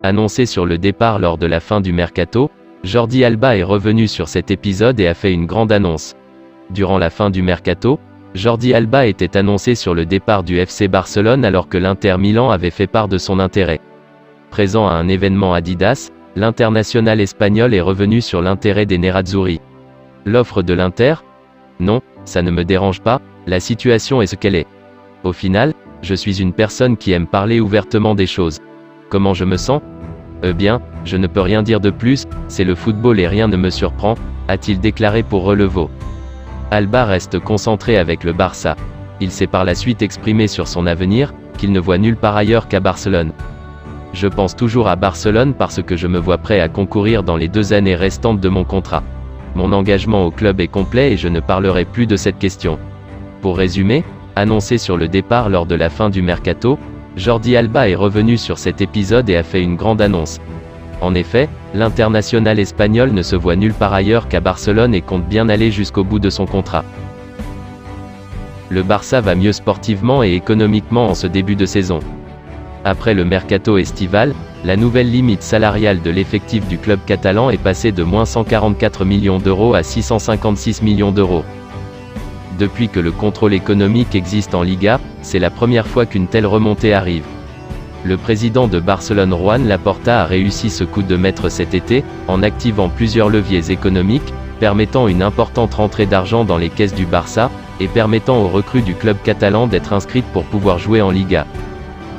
Annoncé sur le départ lors de la fin du mercato, Jordi Alba est revenu sur cet épisode et a fait une grande annonce. Durant la fin du mercato, Jordi Alba était annoncé sur le départ du FC Barcelone alors que l'Inter Milan avait fait part de son intérêt. Présent à un événement Adidas, l'international espagnol est revenu sur l'intérêt des Nerazzurri. L'offre de l'Inter ? Non, ça ne me dérange pas, la situation est ce qu'elle est. Au final, je suis une personne qui aime parler ouvertement des choses. Comment je me sens ? Bien, je ne peux rien dire de plus, c'est le football et rien ne me surprend, a-t-il déclaré pour Relevo. Alba reste concentré avec le Barça. Il s'est par la suite exprimé sur son avenir, qu'il ne voit nulle part ailleurs qu'à Barcelone. Je pense toujours à Barcelone parce que je me vois prêt à concourir dans les 2 années restantes de mon contrat. Mon engagement au club est complet et je ne parlerai plus de cette question. Pour résumer, annoncé sur le départ lors de la fin du mercato, Jordi Alba est revenu sur cet épisode et a fait une grande annonce. En effet, l'international espagnol ne se voit nulle part ailleurs qu'à Barcelone et compte bien aller jusqu'au bout de son contrat. Le Barça va mieux sportivement et économiquement en ce début de saison. Après le mercato estival, la nouvelle limite salariale de l'effectif du club catalan est passée de -144 millions d'euros à 656 millions d'euros. Depuis que le contrôle économique existe en Liga, c'est la première fois qu'une telle remontée arrive. Le président de Barcelone Joan Laporta a réussi ce coup de maître cet été, en activant plusieurs leviers économiques, permettant une importante rentrée d'argent dans les caisses du Barça, et permettant aux recrues du club catalan d'être inscrites pour pouvoir jouer en Liga.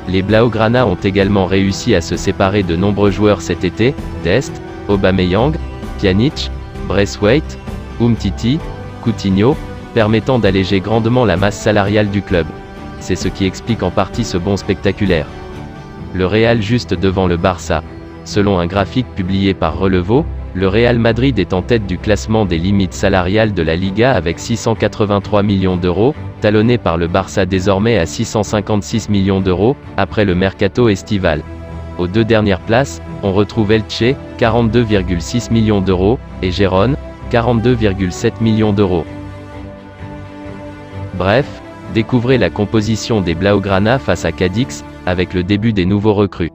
Les Blaugrana ont également réussi à se séparer de nombreux joueurs cet été, Dest, Aubameyang, Pjanic, Braithwaite, Umtiti, Coutinho, permettant d'alléger grandement la masse salariale du club. C'est ce qui explique en partie ce bond spectaculaire. Le Real juste devant le Barça. Selon un graphique publié par Relevo, le Real Madrid est en tête du classement des limites salariales de la Liga avec 683 millions d'euros, talonné par le Barça désormais à 656 millions d'euros, après le mercato estival. Aux 2 dernières places, on retrouve Elche, 42,6 millions d'euros, et Gérone, 42,7 millions d'euros. Bref, découvrez la composition des Blaugrana face à Cadix, avec le début des nouveaux recrues.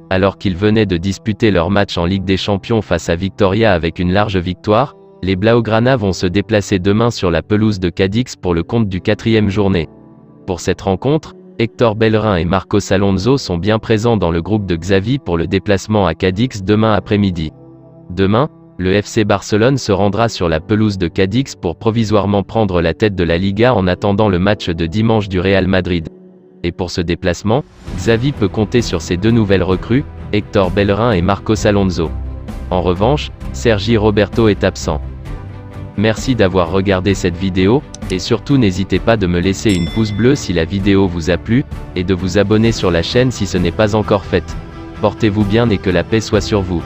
Alors qu'ils venaient de disputer leur match en Ligue des Champions face à Victoria avec une large victoire, les Blaugrana vont se déplacer demain sur la pelouse de Cadix pour le compte du 4e journée. Pour cette rencontre, Héctor Bellerin et Marcos Alonso sont bien présents dans le groupe de Xavi pour le déplacement à Cadix demain après-midi. Demain, le FC Barcelone se rendra sur la pelouse de Cadix pour provisoirement prendre la tête de la Liga en attendant le match de dimanche du Real Madrid. Et pour ce déplacement, Xavi peut compter sur ses 2 nouvelles recrues, Héctor Bellerin et Marcos Alonso. En revanche, Sergi Roberto est absent. Merci d'avoir regardé cette vidéo, et surtout n'hésitez pas de me laisser une pouce bleu si la vidéo vous a plu, et de vous abonner sur la chaîne si ce n'est pas encore fait. Portez-vous bien et que la paix soit sur vous.